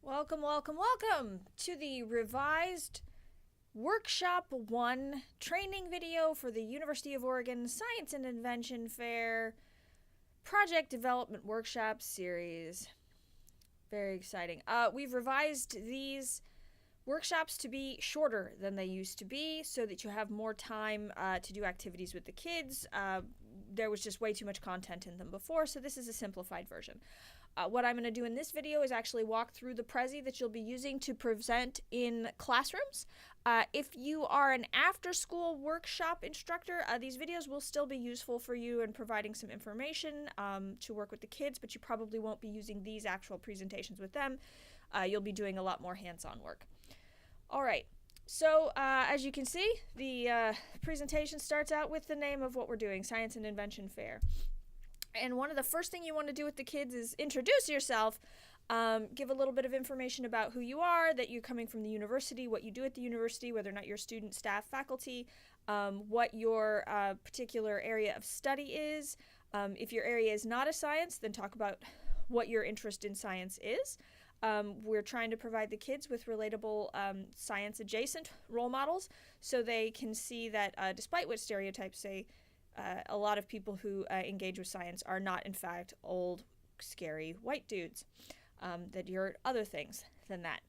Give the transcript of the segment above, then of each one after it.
Welcome, welcome, welcome to the revised Workshop 1 training video for the University of Oregon Science and Invention Fair Project Development Workshop Series. Very exciting. We've revised these workshops to be shorter than they used to be so that you have more time to do activities with the kids. There was just way too much content in them before, so this is a simplified version. What I'm going to do in this video is actually walk through the Prezi that you'll be using to present in classrooms. If you are an after-school workshop instructor, these videos will still be useful for you in providing some information to work with the kids, but you probably won't be using these actual presentations with them. You'll be doing a lot more hands-on work. All right. So, as you can see, the presentation starts out with the name of what we're doing, Science and Invention Fair. And one of the first things you want to do with the kids is introduce yourself, give a little bit of information about who you are, that you're coming from the university, what you do at the university, whether or not you're student, staff, faculty, what your particular area of study is. If your area is not a science, then talk about what your interest in science is. We're trying to provide the kids with relatable science-adjacent role models so they can see that despite what stereotypes say, a lot of people who engage with science are not, in fact, old, scary white dudes, that you're other things than that.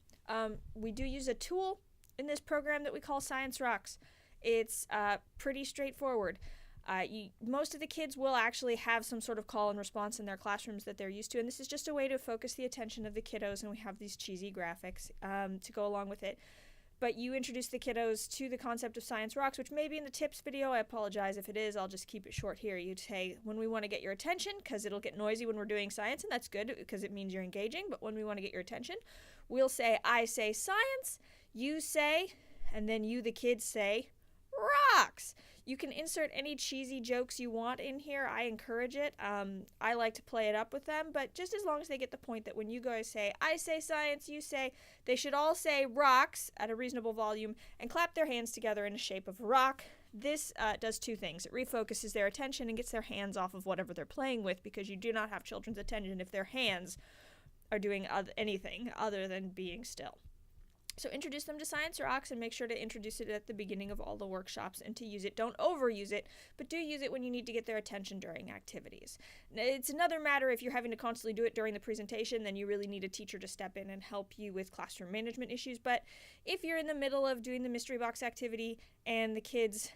We do use a tool in this program that we call Science Rocks. It's pretty straightforward. Most of the kids will actually have some sort of call and response in their classrooms that they're used to, and this is just a way to focus the attention of the kiddos, and we have these cheesy graphics to go along with it. But you introduce the kiddos to the concept of Science Rocks, which may be in the tips video. I apologize if it is. I'll just keep it short here. You'd say, when we want to get your attention, because it'll get noisy when we're doing science, and that's good because it means you're engaging, but when we want to get your attention, we'll say, I say science, you say, and then you, the kids, say rocks. You can insert any cheesy jokes you want in here. I encourage it. I like to play it up with them, but just as long as they get the point that when you guys say, I say science, you say, they should all say rocks at a reasonable volume and clap their hands together in a shape of a rock. This does two things. It refocuses their attention and gets their hands off of whatever they're playing with, because you do not have children's attention if their hands are doing anything other than being still. So introduce them to Science Rocks and make sure to introduce it at the beginning of all the workshops and to use it. Don't overuse it, but do use it when you need to get their attention during activities. It's another matter if you're having to constantly do it during the presentation, then you really need a teacher to step in and help you with classroom management issues. But if you're in the middle of doing the mystery box activity and the kids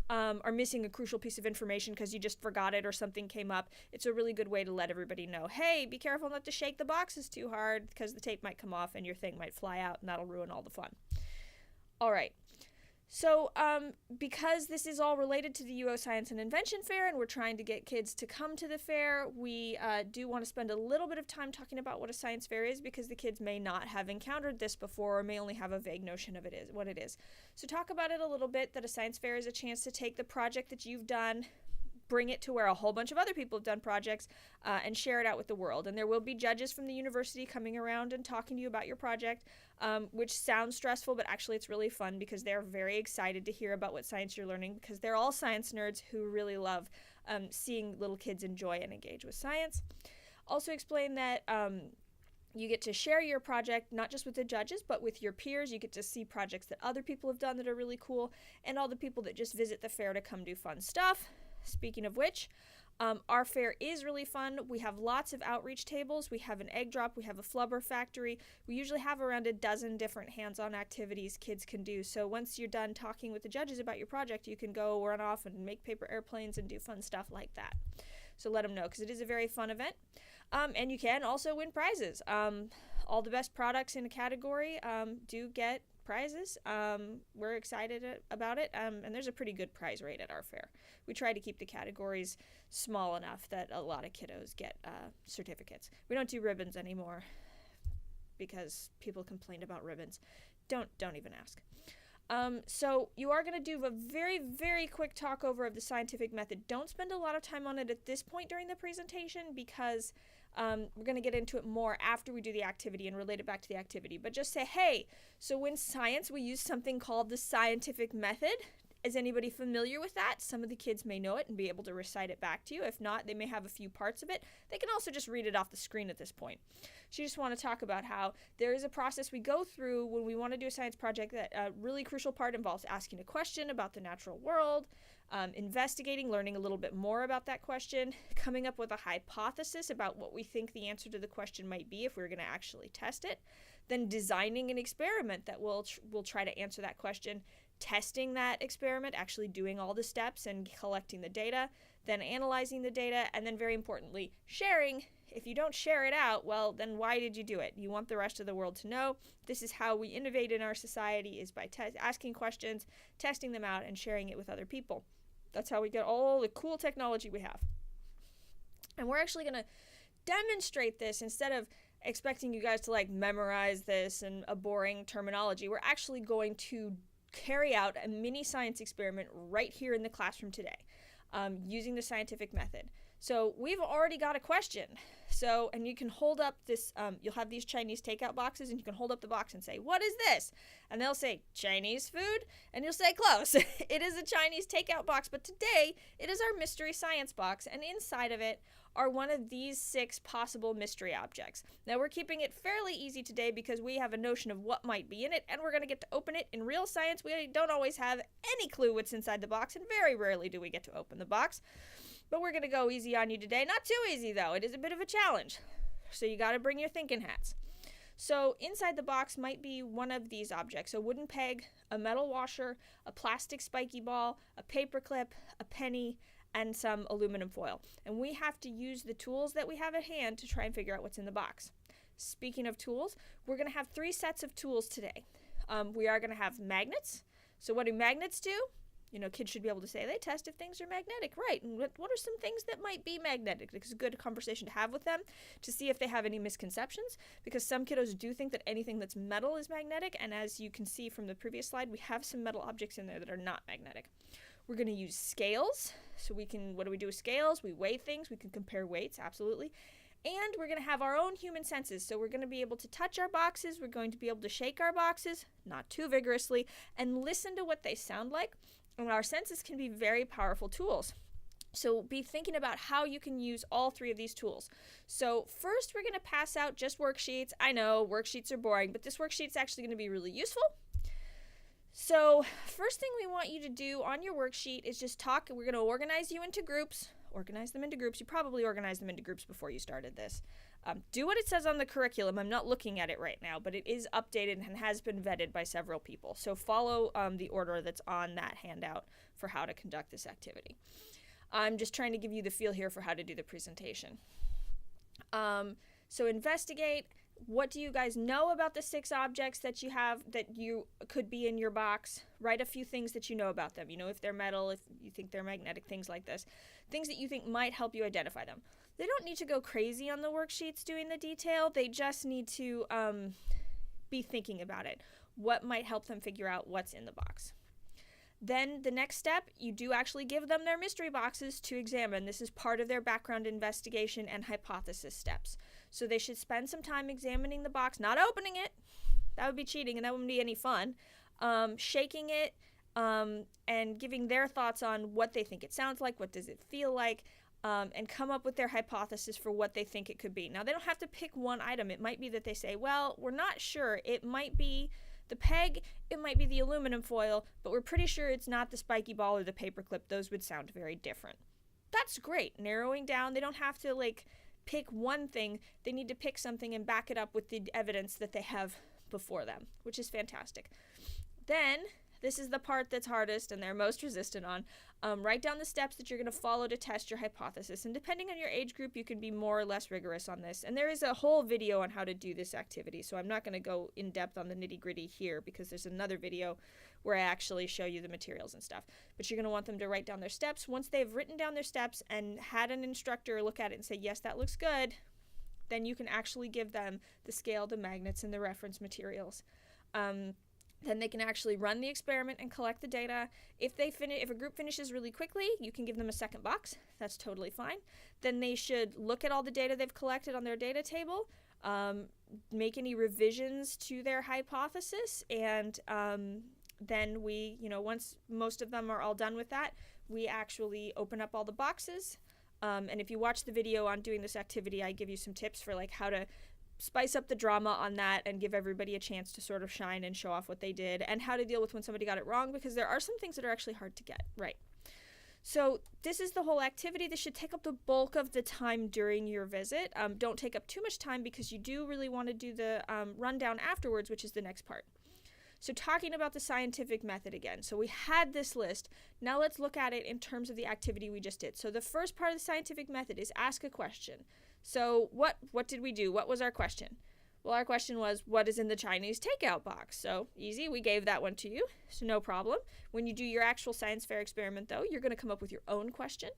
are missing a crucial piece of information because you just forgot it or something came up, it's a really good way to let everybody know, hey, be careful not to shake the boxes too hard because the tape might come off and your thing might fly out and that'll ruin all the fun. All right. So because this is all related to the UO Science and Invention Fair and we're trying to get kids to come to the fair, we do want to spend a little bit of time talking about what a science fair is, because the kids may not have encountered this before or may only have a vague notion of what it is. So talk about it a little bit, that a science fair is a chance to take the project that you've done, bring it to where a whole bunch of other people have done projects, and share it out with the world. And there will be judges from the university coming around and talking to you about your project, which sounds stressful, but actually it's really fun because they're very excited to hear about what science you're learning, because they're all science nerds who really love seeing little kids enjoy and engage with science. Also explain that you get to share your project not just with the judges, but with your peers. You get to see projects that other people have done that are really cool, and all the people that just visit the fair to come do fun stuff. Speaking of which, our fair is really fun. We have lots of outreach tables. We have an egg drop. We have a flubber factory. We usually have around a dozen different hands-on activities kids can do. So once you're done talking with the judges about your project, you can go run off and make paper airplanes and do fun stuff like that. So let them know, because it is a very fun event. And you can also win prizes. All the best products in a category do get prizes. We're excited about it, and there's a pretty good prize rate at our fair. We try to keep the categories small enough that a lot of kiddos get certificates. We don't do ribbons anymore because people complain about ribbons. Don't even ask. So you are going to do a very, very quick talk over of the scientific method. Don't spend a lot of time on it at this point during the presentation, because we're going to get into it more after we do the activity and relate it back to the activity. But just say, hey, so in science we use something called the scientific method, Is anybody familiar with that? Some of the kids may know it and be able to recite it back to you. If not, they may have a few parts of it. They can also just read it off the screen at this point. So you just want to talk about how there is a process we go through when we want to do a science project. That a really crucial part involves asking a question about the natural world, investigating, learning a little bit more about that question, coming up with a hypothesis about what we think the answer to the question might be if we're going to actually test it, then designing an experiment that will try to answer that question, testing that experiment, actually doing all the steps and collecting the data, then analyzing the data, and then very importantly, sharing. If you don't share it out, well, then why did you do it? You want the rest of the world to know. This is how we innovate in our society, is by asking questions, testing them out, and sharing it with other people. That's how we get all the cool technology we have. And we're actually going to demonstrate this instead of expecting you guys to like memorize this and a boring terminology. We're actually going to carry out a mini science experiment right here in the classroom today, using the scientific method. So we've already got a question. So, and you can hold up this, you'll have these Chinese takeout boxes, and you can hold up the box and say, what is this? And they'll say, Chinese food? And you'll say, close. It is a Chinese takeout box, but today it is our mystery science box, and inside of it are one of these 6 possible mystery objects. Now we're keeping it fairly easy today because we have a notion of what might be in it, and we're going to get to open it. In real science, we don't always have any clue what's inside the box, and very rarely do we get to open the box. But we're going to go easy on you today. Not too easy, though. It is a bit of a challenge. So you got to bring your thinking hats. So inside the box might be one of these objects: a wooden peg, a metal washer, a plastic spiky ball, a paper clip, a penny, and some aluminum foil. And we have to use the tools that we have at hand to try and figure out what's in the box. Speaking of tools, we're going to have 3 sets of tools today. We are going to have magnets. So what do magnets do? You know, kids should be able to say they test if things are magnetic, right? And what are some things that might be magnetic? It's a good conversation to have with them to see if they have any misconceptions, because some kiddos do think that anything that's metal is magnetic, and as you can see from the previous slide, we have some metal objects in there that are not magnetic. We're going to use scales. So we can, what do we do with scales? We weigh things. We can compare weights, absolutely. And we're going to have our own human senses. So we're going to be able to touch our boxes. We're going to be able to shake our boxes, not too vigorously, and listen to what they sound like. And our senses can be very powerful tools. So be thinking about how you can use all 3 of these tools. So first, we're going to pass out just worksheets. I know worksheets are boring, but this worksheet's actually going to be really useful. So first thing we want you to do on your worksheet is just talk. We're going to organize you into groups. Organize them into groups. You probably organized them into groups before you started this. Do what it says on the curriculum. I'm not looking at it right now, but it is updated and has been vetted by several people. So follow the order that's on that handout for how to conduct this activity. I'm just trying to give you the feel here for how to do the presentation. So investigate. What do you guys know about the 6 objects that you have that you could be in your box? Write a few things that you know about them. You know, if they're metal, if you think they're magnetic, things like this. Things that you think might help you identify them. They don't need to go crazy on the worksheets doing the detail. They just need to be thinking about it. What might help them figure out what's in the box? Then the next step, you do actually give them their mystery boxes to examine. This is part of their background investigation and hypothesis steps. So they should spend some time examining the box, not opening it. That would be cheating and that wouldn't be any fun. Shaking it and giving their thoughts on what they think it sounds like, what does it feel like, and come up with their hypothesis for what they think it could be. Now, they don't have to pick one item. It might be that they say, well, we're not sure. It might be the peg, it might be the aluminum foil, but we're pretty sure it's not the spiky ball or the paper clip. Those would sound very different. That's great. Narrowing down, they don't have to pick one thing. They need to pick something and back it up with the evidence that they have before them, which is fantastic. Then, this is the part that's hardest and they're most resistant on. Write down the steps that you're going to follow to test your hypothesis. And depending on your age group, you can be more or less rigorous on this. And there is a whole video on how to do this activity. So I'm not going to go in depth on the nitty gritty here because there's another video where I actually show you the materials and stuff. But you're going to want them to write down their steps. Once they've written down their steps and had an instructor look at it and say, yes, that looks good, then you can actually give them the scale, the magnets, and the reference materials. Then they can actually run the experiment and collect the data. If a group finishes really quickly, you can give them a second box. That's totally fine. Then they should look at all the data they've collected on their data table, make any revisions to their hypothesis, and then we, once most of them are all done with that, we actually open up all the boxes. And if you watch the video on doing this activity, I give you some tips for like how to spice up the drama on that and give everybody a chance to sort of shine and show off what they did, and how to deal with when somebody got it wrong, because there are some things that are actually hard to get right. So this is the whole activity. This should take up the bulk of the time during your visit. Don't take up too much time, because you do really want to do the rundown afterwards, which is the next part. So talking about the scientific method again. So we had this list. Now let's look at it in terms of the activity we just did. So the first part of the scientific method is ask a question. So what did we do? What was our question? Well, our question was, what is in the Chinese takeout box? So easy, we gave that one to you, so no problem. When you do your actual science fair experiment, though, you're going to come up with your own question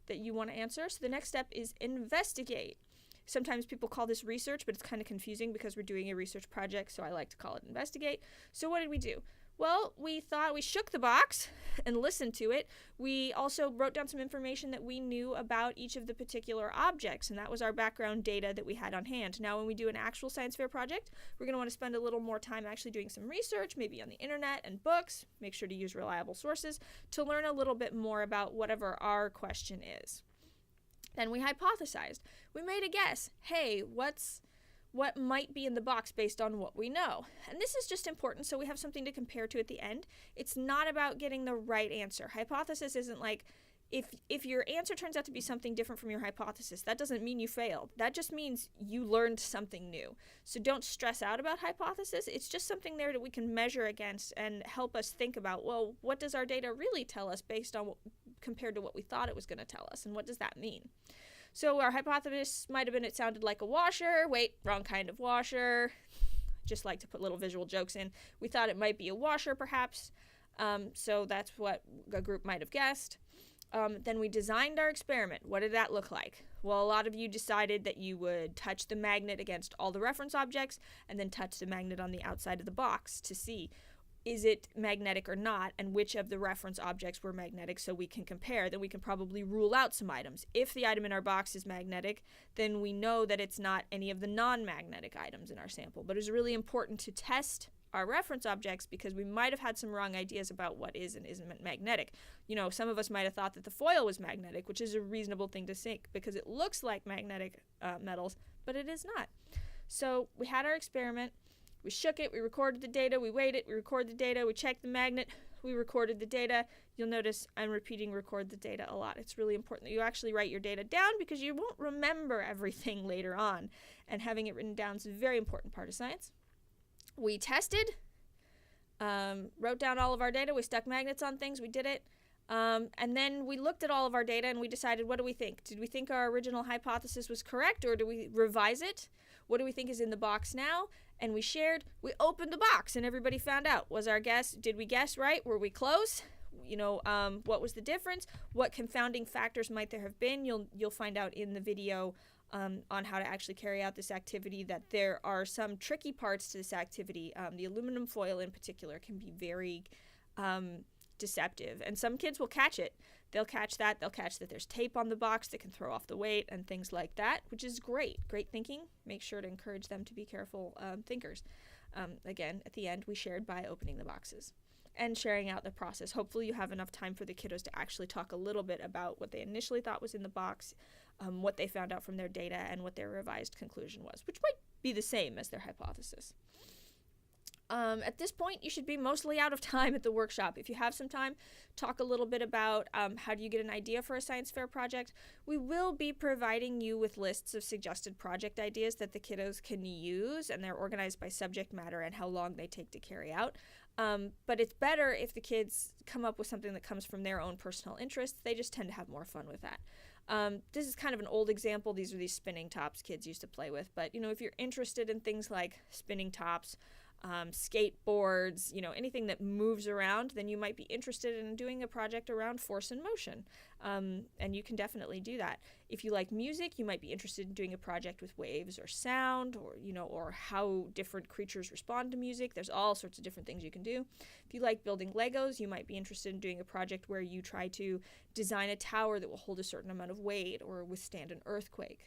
that you want to answer. So the next step is investigate. Sometimes people call this research, but it's kind of confusing because we're doing a research project, so I like to call it investigate. So what did we do? Well, we shook the box and listened to it. We also wrote down some information that we knew about each of the particular objects, and that was our background data that we had on hand. Now, when we do an actual science fair project, we're going to want to spend a little more time actually doing some research, maybe on the internet and books. Make sure to use reliable sources to learn a little bit more about whatever our question is. Then we hypothesized. We made a guess. Hey, what might be in the box based on what we know? And this is just important so we have something to compare to at the end. It's not about getting the right answer. Hypothesis isn't like, if your answer turns out to be something different from your hypothesis, that doesn't mean you failed. That just means you learned something new. So don't stress out about hypothesis. It's just something there that we can measure against and help us think about, well, what does our data really tell us based on compared to what we thought it was going to tell us, and what does that mean? So our hypothesis might have been it sounded like a washer. Wait, wrong kind of washer. Just like to put little visual jokes in. We thought it might be a washer, perhaps. So that's what a group might have guessed. Then we designed our experiment. What did that look like? Well, a lot of you decided that you would touch the magnet against all the reference objects and then touch the magnet on the outside of the box to see, is it magnetic or not, and which of the reference objects were magnetic so we can compare. Then we can probably rule out some items. If the item in our box is magnetic, then we know that it's not any of the non-magnetic items in our sample. But it's really important to test our reference objects because we might have had some wrong ideas about what is and isn't magnetic. Some of us might have thought that the foil was magnetic, which is a reasonable thing to think because it looks like magnetic metals, but it is not. So we had our experiment. We shook it, we recorded the data, we weighed it, we recorded the data, we checked the magnet, we recorded the data. You'll notice I'm repeating record the data a lot. It's really important that you actually write your data down because you won't remember everything later on. And having it written down is a very important part of science. We tested, wrote down all of our data, we stuck magnets on things, we did it. And then we looked at all of our data and we decided, what do we think? Did we think our original hypothesis was correct, or do we revise it? What do we think is in the box now? And we shared, we opened the box and everybody found out. Was our guess, did we guess right? Were we close? What was the difference? What confounding factors might there have been? You'll find out in the video on how to actually carry out this activity that there are some tricky parts to this activity. The aluminum foil in particular can be very deceptive, and some kids will catch it. They'll catch that there's tape on the box that can throw off the weight and things like that, which is great thinking. Make sure to encourage them to be careful thinkers. Again, at the end, we shared by opening the boxes and sharing out the process. Hopefully you have enough time for the kiddos to actually talk a little bit about what they initially thought was in the box, what they found out from their data, and what their revised conclusion was, which might be the same as their hypothesis. At this point, you should be mostly out of time at the workshop. If you have some time, talk a little bit about how do you get an idea for a science fair project. We will be providing you with lists of suggested project ideas that the kiddos can use, and they're organized by subject matter and how long they take to carry out. But it's better if the kids come up with something that comes from their own personal interests. They just tend to have more fun with that. This is kind of an old example. These are these spinning tops kids used to play with. But, if you're interested in things like spinning tops, skateboards, anything that moves around, then you might be interested in doing a project around force and motion. And you can definitely do that. If you like music, you might be interested in doing a project with waves or sound, or how different creatures respond to music. There's all sorts of different things you can do. If you like building Legos, you might be interested in doing a project where you try to design a tower that will hold a certain amount of weight or withstand an earthquake,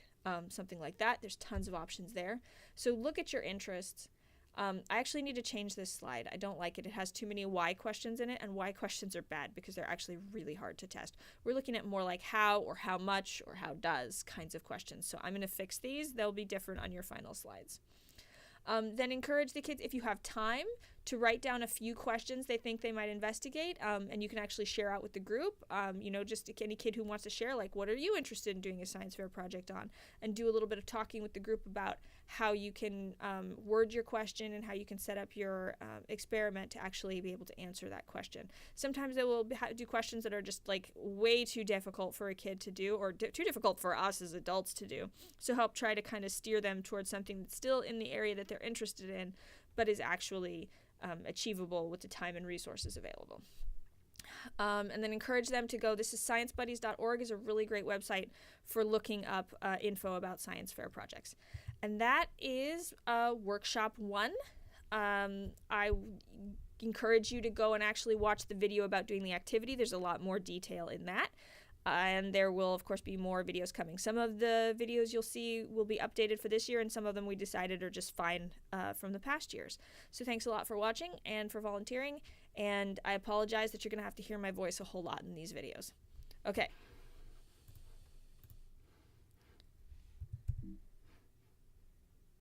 something like that. There's tons of options there. So look at your interests. I actually need to change this slide. I don't like it. It has too many why questions in it, and why questions are bad because they're actually really hard to test. We're looking at more like how or how much or how does kinds of questions. So I'm going to fix these. They'll be different on your final slides. Then encourage the kids, if you have time, to write down a few questions they think they might investigate, and you can actually share out with the group. Just any kid who wants to share, like, what are you interested in doing a science fair project on? And do a little bit of talking with the group about how you can word your question and how you can set up your experiment to actually be able to answer that question. Sometimes they will do questions that are just like way too difficult for a kid to do, or too difficult for us as adults to do. So help try to kind of steer them towards something that's still in the area that they're interested in, but is actually achievable with the time and resources available. And then encourage them to go. This is sciencebuddies.org is a really great website for looking up info about science fair projects. And that is workshop 1. I encourage you to go and actually watch the video about doing the activity. There's a lot more detail in that. And there will, of course, be more videos coming. Some of the videos you'll see will be updated for this year, and some of them we decided are just fine from the past years. So thanks a lot for watching and for volunteering, and I apologize that you're going to have to hear my voice a whole lot in these videos. Okay.